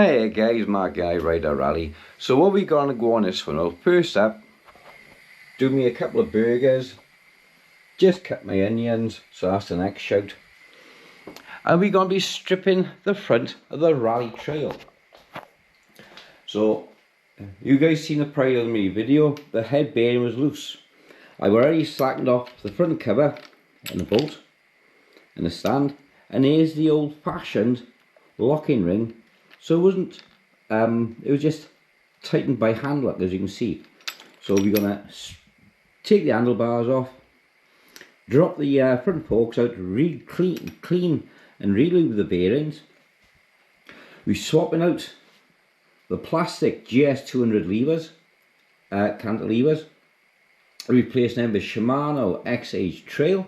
Hey guys, my guy Rider Raleigh. So what we gonna go on this one? Well, first up, do me a couple of burgers, just cut my onions, so that's the next shout. And we're gonna be stripping the front of the Raleigh trail. So you guys seen the prior of me video, the head bearing was loose. I've already slackened off the front cover and the bolt and the stand, and here's the old fashioned locking ring. So it wasn't, it was just tightened by hand lock, as you can see. So we're gonna take the handlebars off, drop the front forks out, clean and re-lube the bearings. We're swapping out the plastic GS200 levers, cantilevers, replacing them with Shimano X-Age Trail.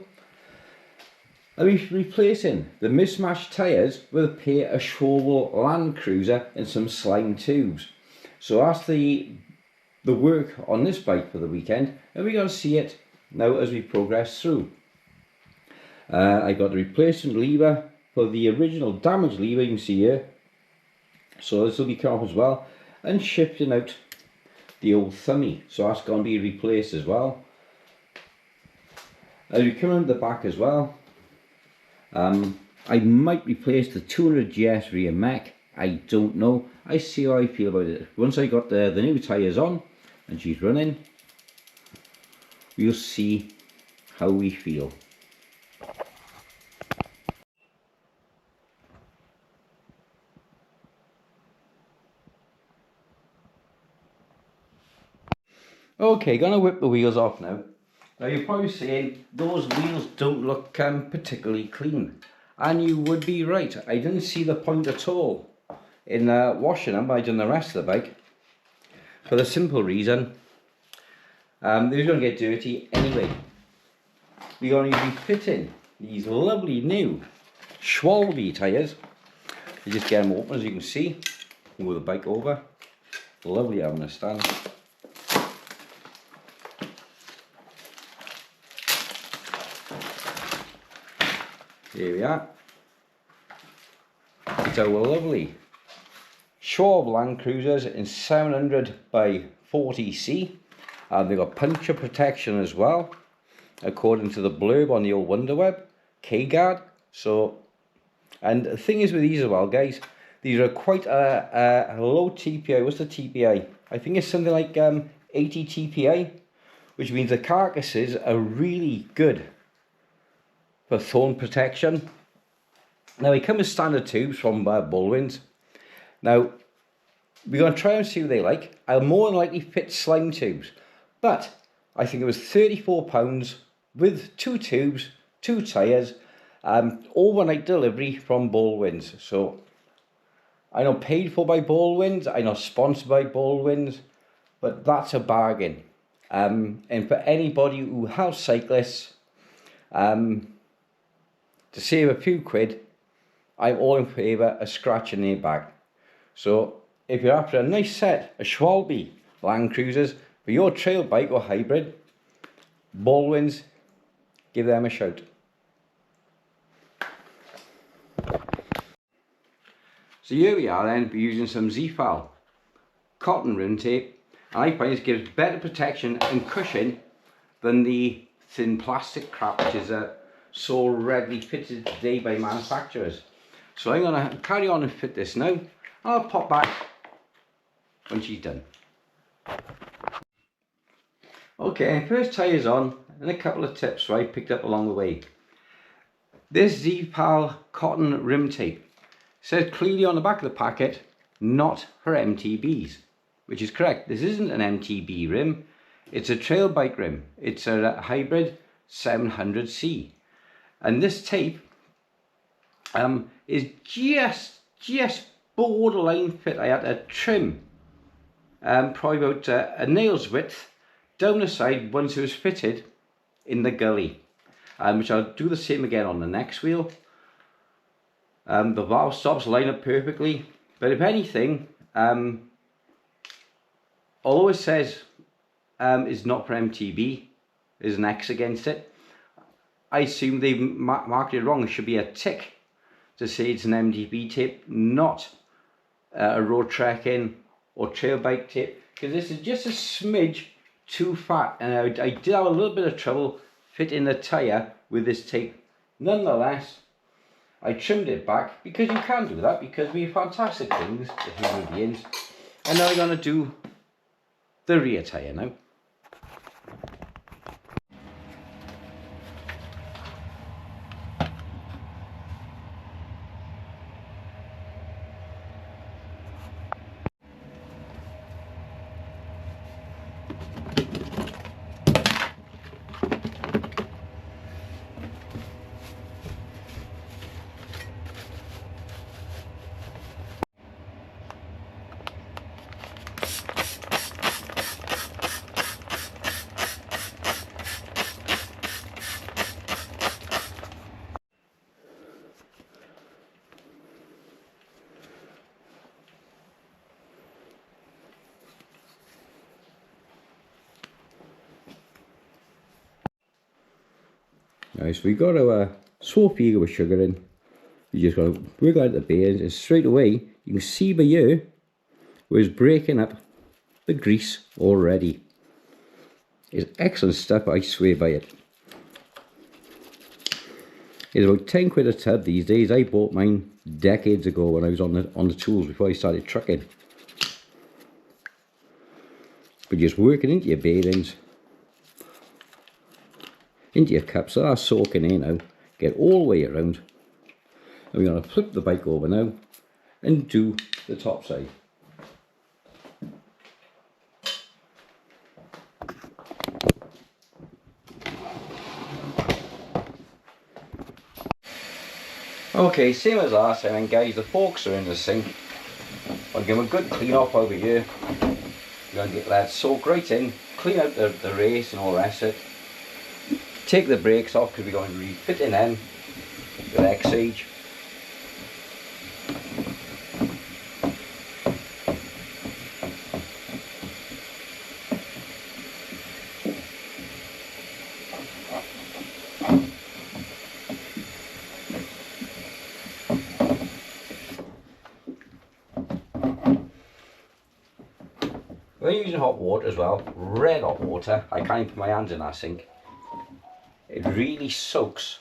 And we're replacing the mismatched tyres with a pair of Schwalbe Land Cruiser and some slime tubes. So that's the work on this bike for the weekend, and we're going to see it now as we progress through. I got the replacement lever for the original damaged lever, you can see here. So this will be come off as well, and shifting out the old thummy, so that's going to be replaced as well. As we come into the back as well, I might replace the 200 GS rear mech. I don't know. I see how I feel about it. Once I got the new tyres on and she's running, we'll see how we feel. Okay, gonna whip the wheels off now. Now you're probably saying those wheels don't look particularly clean, and you would be right. I didn't see the point at all in washing them. I done the rest of the bike for the simple reason they're going to get dirty anyway. We're going to be fitting these lovely new Schwalbe tyres. You just get them open, as you can see. Move the bike over. Lovely having a stand. Here we are. It's our lovely Schwalbe Land Cruisers in 700 by 40C. They've got puncture protection as well, according to the blurb on the old Wonderweb, K-guard. So, and the thing is with these as well, guys, these are quite a low TPI. What's the TPI? I think it's something like 80 TPI, which means the carcasses are really good for thorn protection. Now they come with standard tubes from Baldwins. Now we're going to try and see what they like. I'll more than likely fit slime tubes, but I think it was £34 with 2 tubes, 2 tyres, overnight delivery from Baldwins. So I'm not paid for by Baldwins, I'm not sponsored by Baldwins, but that's a bargain. And for anybody who has cyclists, to save a few quid, I'm all in favour of scratching their back. So if you're after a nice set of Schwalbe Land Cruisers for your trail bike or hybrid, Baldwins, give them a shout. So here we are then, using some Z-Fal cotton rim tape, and I find this gives better protection and cushion than the thin plastic crap which is so readily fitted today by manufacturers. So I'm going to carry on and fit this now. I'll pop back when she's done. Okay, first tyres on, and a couple of tips I picked up along the way. This Z-Fal cotton rim tape says clearly on the back of the packet, not for MTBs, which is correct. This isn't an MTB rim, it's a trail bike rim. It's a hybrid 700C. And this tape is just borderline fit. I had to trim probably about a nail's width down the side once it was fitted in the gully, which I'll do the same again on the next wheel. The valve stops line up perfectly, but if anything, although it says it's not for MTB, there's an X against it, I assume they've marked it wrong. It should be a tick to say it's an MTB tape, not road trekking or trail bike tape, because this is just a smidge too fat, and I did have a little bit of trouble fitting the tyre with this tape. Nonetheless, I trimmed it back, because you can do that, because we have fantastic things, the human beings. And now I'm going to do the rear tyre now. Right, so we got our swap here with sugar in. You just got to wiggle out the bearings, and straight away you can see by here where it's breaking up the grease already. It's excellent stuff, I swear by it. It's about 10 quid a tub these days. I bought mine decades ago when I was on the tools before I started trucking. But just working into your bearings, into your cups, so that's soaking in now. Get all the way around. And we're going to flip the bike over now and do the top side. Okay, same as last time, and guys, the forks are in the sink. I'll give them a good clean off over here. We're going to get that soak right in, clean out the race and all the rest of it. Take the brakes off because we're going to be refitting them with X-Age. We're using hot water as well, red hot water. I can't even put my hands in that sink. It really soaks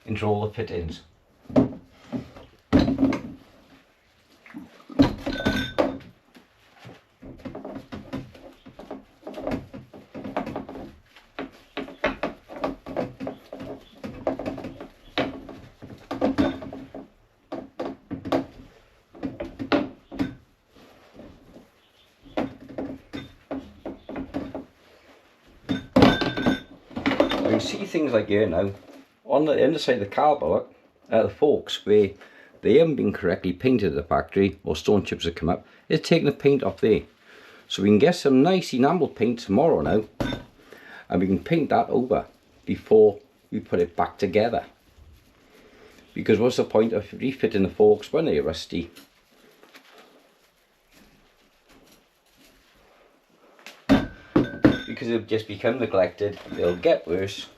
into all the fittings. You see things like here now on the underside of the caliper, the forks, where they haven't been correctly painted at the factory, or stone chips have come up. It's taking the paint off there, so we can get some nice enamel paint tomorrow now, and we can paint that over before we put it back together. Because what's the point of refitting the forks when they're rusty? Because they'll just become neglected, they'll get worse.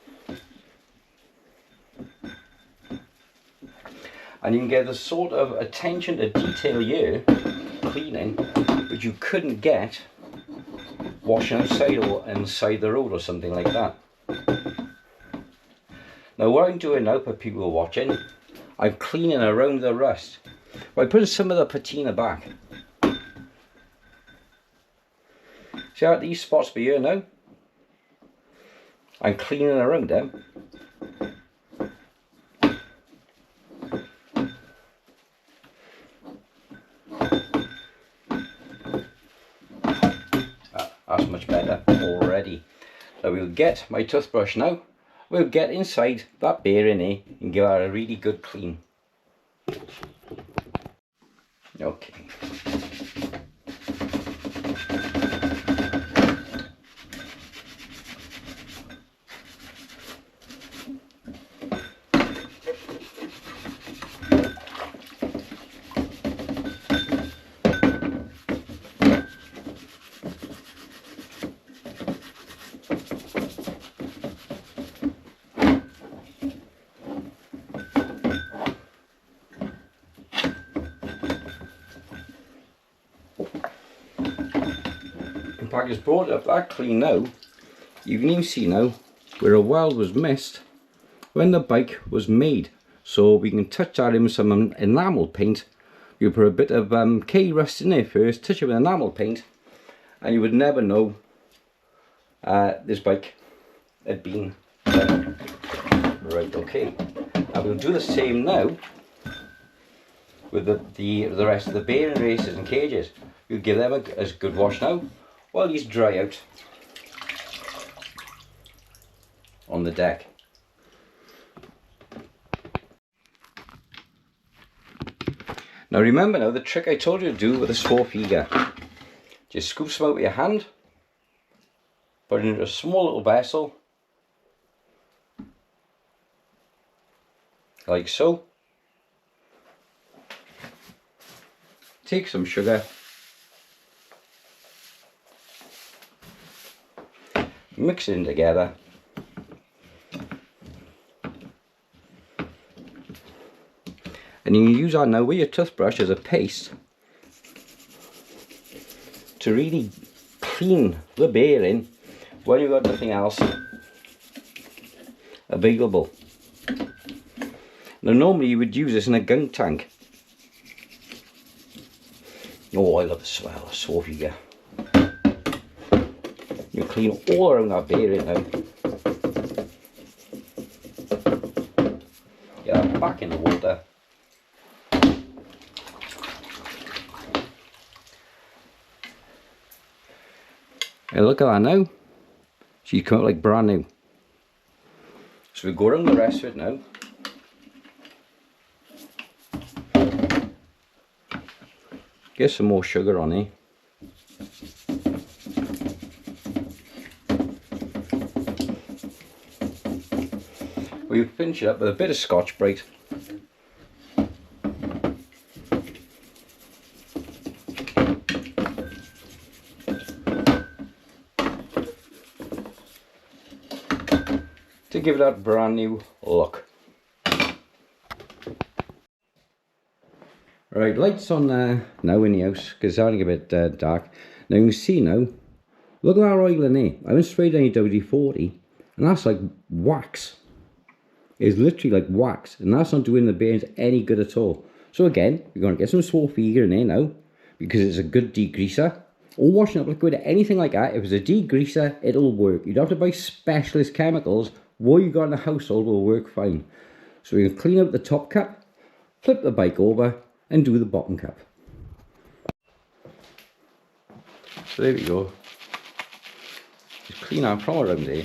And you can get the sort of attention to detail here, cleaning, which you couldn't get washing outside or inside the road or something like that. Now what I'm doing now for people who are watching, I'm cleaning around the rust by putting some of the patina back. See how these spots be here now? I'm cleaning around them. That's much better already. So we'll get my toothbrush now. We'll get inside that bearing here and give it a really good clean. Okay. pack is brought up that clean now. You can even see now where a weld was missed when the bike was made. So we can touch that in with some enamel paint. You put a bit of K-rust in there first, touch it with enamel paint, and you would never know this bike had been done. Right, okay. Now we'll do the same now with the rest of the bearing races and cages. We'll give them a good wash now while these dry out on the deck. Now remember now the trick I told you to do with the squeeky. Just scoop some out with your hand, put it into a small little vessel, like so. Take some sugar, mix it in together. And you can use that now with your toothbrush as a paste to really clean the bearing when you've got nothing else available. Now normally you would use this in a gunk tank. Oh, I love the smell of squeeky. You clean all around that bearing now. Get that back in the water. And look at that now. She's come out like brand new. So we go around the rest of it now. Get some more sugar on here. We finish it up with a bit of Scotch-Brite. To give it that brand new look. Right, lights on now in the house because it's starting to get a bit dark. Now you can see now, look at that oil in there. I went straight down WD-40 and that's like wax. It's literally like wax, and that's not doing the bearings any good at all. So again, we're going to get some squeeky in there now because it's a good degreaser. Or washing up liquid, anything like that. If it's a degreaser, it'll work. You don't have to buy specialist chemicals. What you got in the household will work fine. So we can clean out the top cap, flip the bike over, and do the bottom cap. So there we go. Just clean out from around there.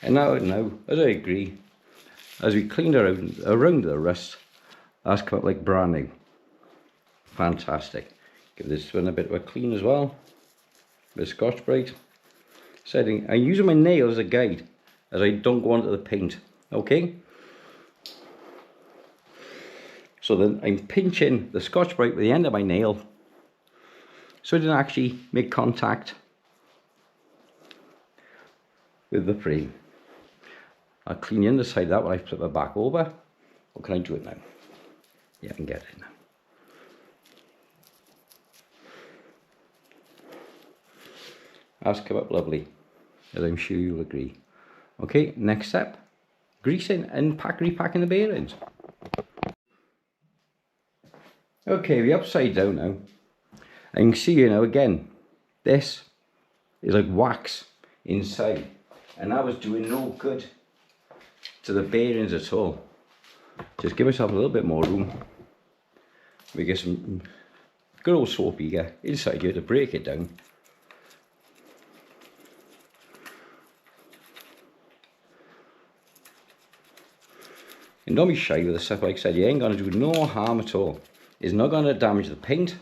And now, as I agree, as we cleaned around the rust, that's come out like brand new. Fantastic. Give this one a bit of a clean as well. A bit of Scotch-Brite. Setting. I'm using my nail as a guide as I don't go onto the paint. Okay? So then I'm pinching the Scotch-Brite with the end of my nail so it didn't actually make contact with the frame. I'll clean the underside of that when I flip it back over. Or can I do it now? Yeah, I can get it now. That's come up lovely, as I'm sure you'll agree. Okay, next step, greasing and repacking the bearings. Okay, we're upside down now. And you can see, you know, again, this is like wax inside. And that was doing no good to the bearings at all. Just give myself a little bit more room. We get some good old squeeky inside here to break it down. And don't be shy with the stuff. Like I said, you ain't going to do no harm at all. It's not going to damage the paint.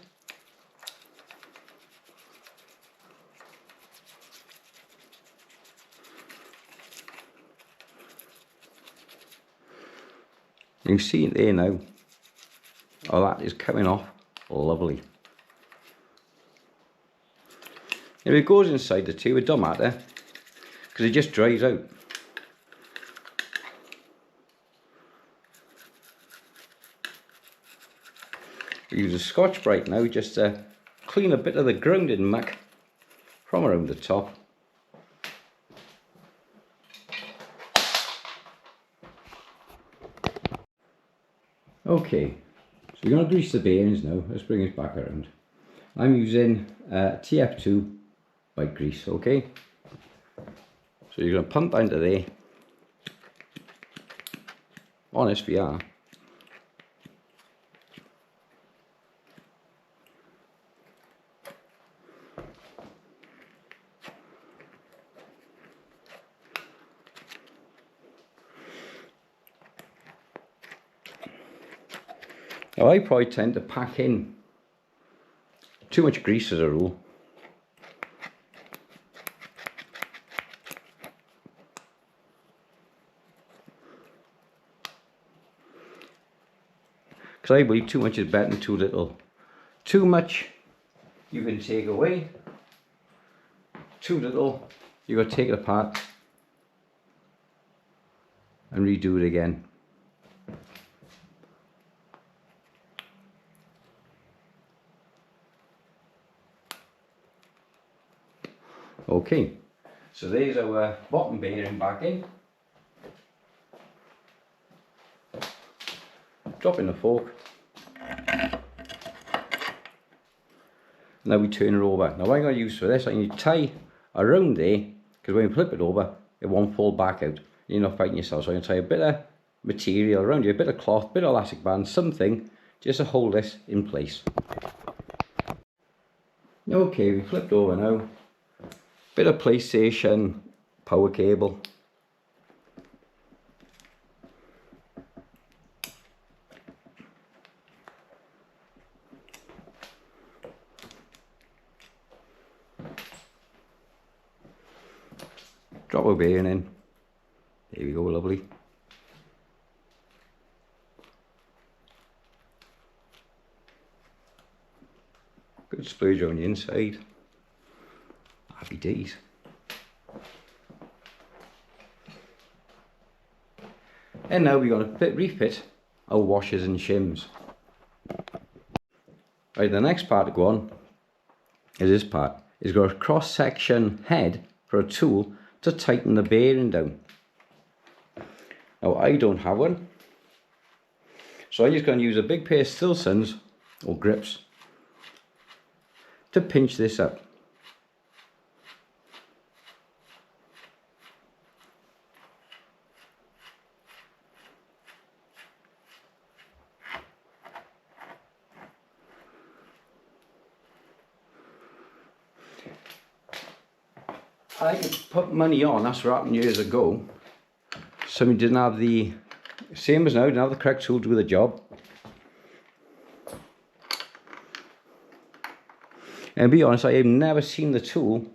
You can see it there now. Oh, that is coming off lovely. If it goes inside the tube, it don't matter. because it just dries out. We use a Scotch-Brite now just to clean a bit of the grounding muck from around the top. Okay, so we're going to grease the bearings now. Let's bring it back around. I'm using TF2 white grease, okay? So you're going to pump down to there on SVR. Now I probably tend to pack in too much grease as a rule. Because I believe too much is better than too little. Too much you can take away. Too little you got to take it apart and redo it again. Okay, so there's our bottom bearing back in. Drop in the fork. Now we turn it over. Now what I'm going to use for this, I need to tie around there, because when you flip it over, it won't fall back out. You're not fighting yourself, so I'm going to tie a bit of material around you, a bit of cloth, bit of elastic band, something, just to hold this in place. Okay, we flipped over now. Bit of PlayStation power cable. Drop our bearing in. There we go, lovely. Good splurge on the inside. Happy days. And now we're going to refit our washers and shims. Right, the next part to go on is this part. It's got a cross section head for a tool to tighten the bearing down. Now I don't have one, so I'm just going to use a big pair of Stilsons or grips to pinch this up. I could put money on, that's what happened years ago. Somebody didn't have the, same as now, didn't have the correct tool to do the job. And to be honest, I have never seen the tool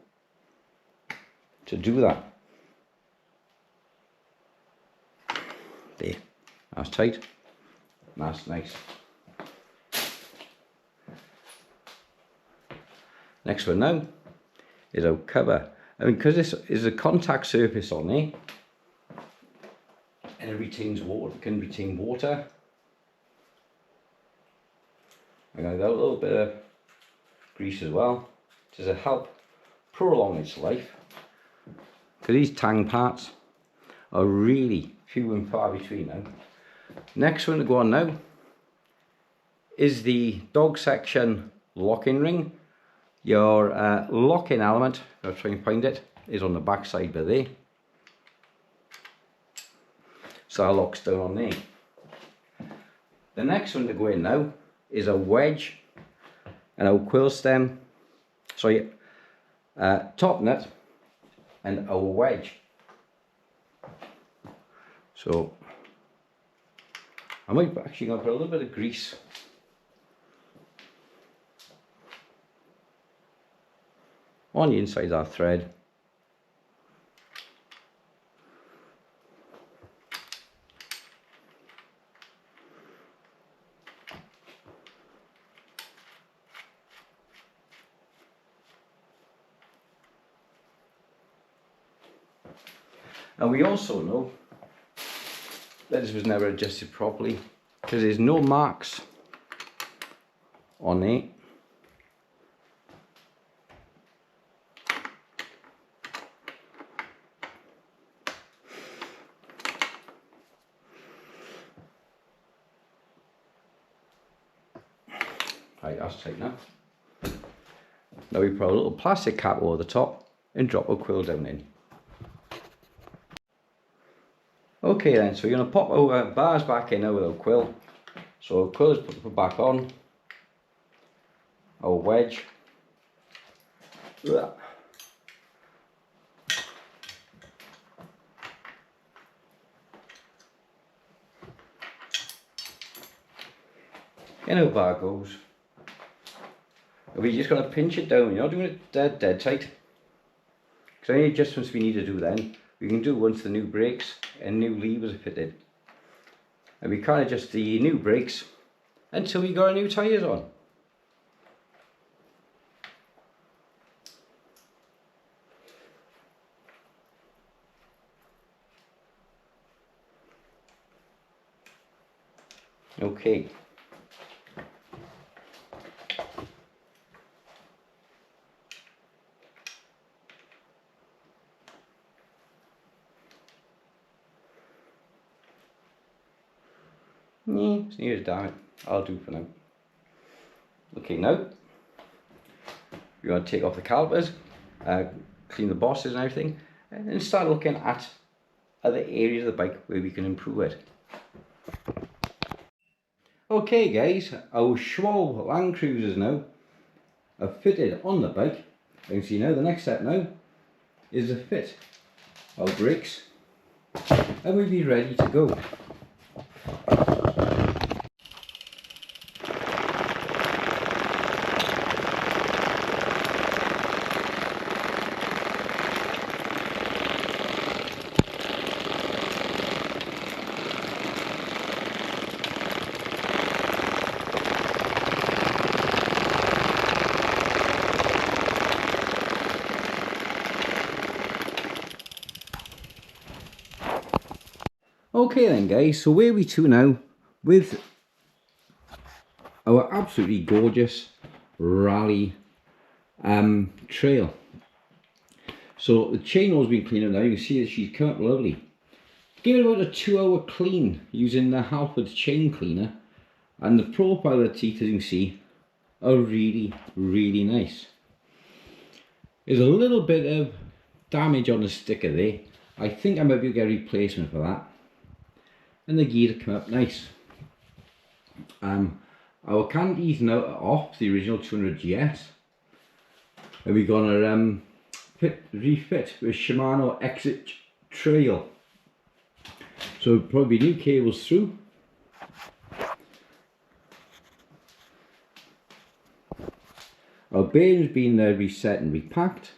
to do that. There, that's tight, that's nice. Next one now is our cover. I mean, because this is a contact surface on there, and it retains water, can retain water. I'm going to add a little bit of grease as well, just to help prolong its life. Because these tang parts are really few and far between now. Next one to go on now is the dog section locking ring. Your locking element, I'll try and find it, is on the back side by there. So that locks down on there. The next one to go in now is a wedge and a quill stem, sorry, top nut and a wedge. So I might actually go for a little bit of grease on the inside of that thread. And we also know that this was never adjusted properly because there's no marks on it. Right, that's tight now. Now we put a little plastic cap over the top and drop a quill down in. Okay then, so we're going to pop our bars back in now with our quill. So our quill is put back on. Our wedge. In our bar goes. And we're just going to pinch it down. You're not doing it dead tight. Because any adjustments we need to do then, we can do once the new brakes and new levers are fitted. And we can't adjust the new brakes until we got our new tyres on. Okay. It's near as damn it. I'll do for now. Okay, now we're going to take off the calipers, clean the bosses and everything, and start looking at other areas of the bike where we can improve it. Okay guys, our Schwab Land Cruisers now are fitted on the bike. You can see now the next step now is to fit our brakes and we'll be ready to go. Okay then guys, so where are we to now with our absolutely gorgeous Raleigh trail. So the chain has been cleaned up now. You can see that she's come up lovely. Give it about a 2-hour clean using the Halford chain cleaner, and the profile of the teeth, as you can see, are really nice. There's a little bit of damage on the sticker there. I think I might be able to get a replacement for that. And the gear come up nice. Our candies now are off the original 200 GS, and we're gonna refit with Shimano Exit Trail. So probably new cables through. Our bearings been reset and repacked.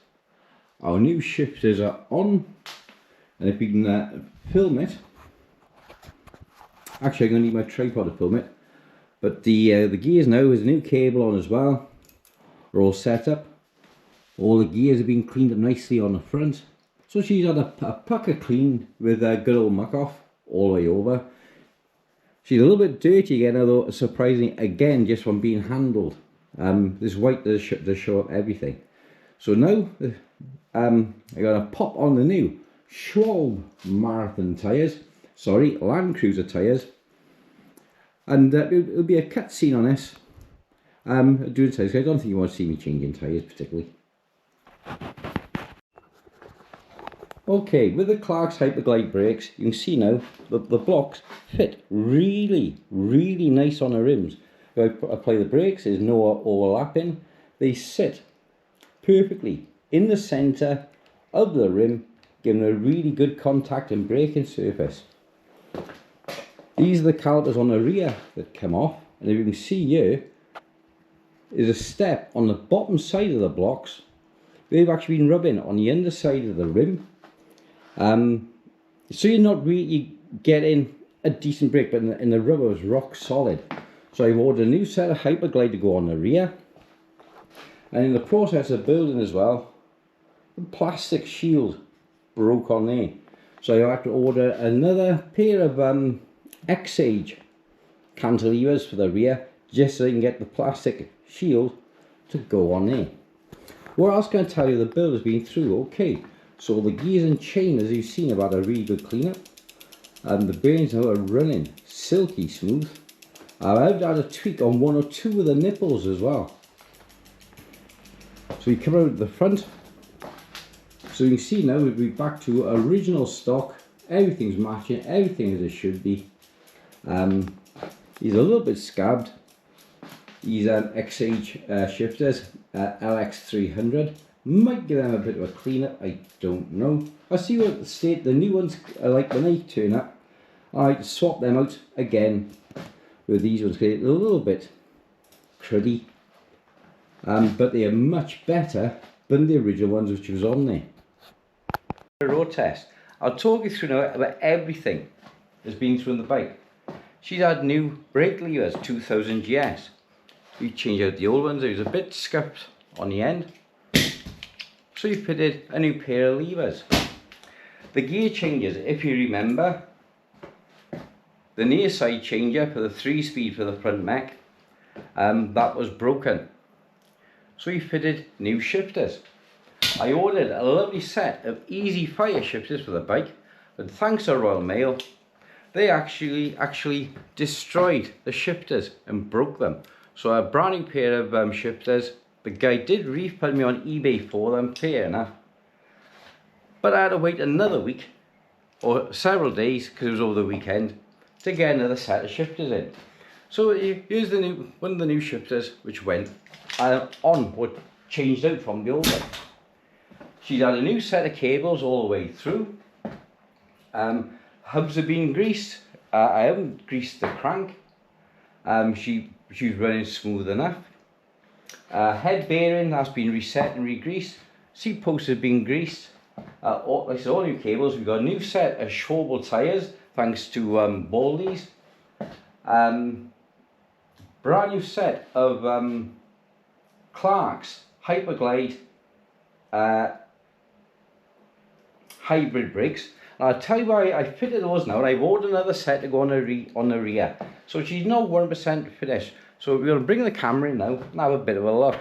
Our new shifters are on, and if we can film it. Actually, I'm going to need my tripod to film it. But the gears now, there's a new cable on as well. We're all set up. All the gears have been cleaned up nicely on the front. So she's had a pucker clean with a good old muck off all the way over. She's a little bit dirty again, although surprisingly, again, just from being handled. This white does show up everything. So now, I'm going to pop on the new Schwab Marathon tyres. Sorry, Land Cruiser tyres, and it'll be a cut scene on this. Doing tyres. I don't think you want to see me changing tyres particularly. Okay, with the Clark's Hyperglide brakes, you can see now that the blocks fit really nice on the rims. If I apply the brakes, there's no overlapping. They sit perfectly in the centre of the rim, giving a really good contact and braking surface. These are the calipers on the rear that come off, and if you can see here is a step on the bottom side of the blocks. They've actually been rubbing on the underside of the rim, so you're not really getting a decent brake, but in the rubber is rock solid. So I've ordered a new set of Hyperglide to go on the rear, and in the process of building as well, the plastic shield broke on there. So I had to order another pair of X-Age cantilevers for the rear, just so I can get the plastic shield to go on there. What else can I tell you the build has been through? Okay, so the gears and chain, as you've seen, have had a really good cleanup. And the bearings now are running silky smooth. I've had a tweak on 1 or 2 of the nipples as well. So we come out the front. So you can see now we'll be back to original stock. Everything's matching, everything as it should be. He's a little bit scabbed. These X-Age shifters, LX300. Might give them a bit of a cleanup, I don't know. I'll see what the state the new ones are like when they turn up. I like to swap them out again with these ones, because they're a little bit cruddy. But they are much better than the original ones which was on there. Road test. I'll talk you through now about everything that's been through on the bike. She's had new brake levers, 2000 GS. We changed out the old ones. There was a bit scuffed on the end, so we fitted a new pair of levers. The gear changes, if you remember, the near side changer for the 3-speed for the front mech, that was broken, so we fitted new shifters. I ordered a lovely set of easy fire shifters for the bike, but thanks to Royal Mail, they actually destroyed the shifters and broke them. So a brand new pair of shifters. The guy did refund me on eBay for them, fair enough. But I had to wait another week, or several days, because it was over the weekend, to get another set of shifters in. So here's the one of the new shifters which went on, or changed out from the old one. She's had a new set of cables all the way through. Hubs have been greased. I haven't greased the crank. She was running smooth enough. Head bearing has been reset and re-greased. Seat posts have been greased. Like I said, all new cables. We've got a new set of Schwalbe tyres, thanks to Baldwins. Brand new set of Clark's Hyperglide hybrid brakes. And I'll tell you why I fitted those now, and I've ordered another set to go on the rear. So she's not 100% finished. So we're going to bring the camera in now and have a bit of a look.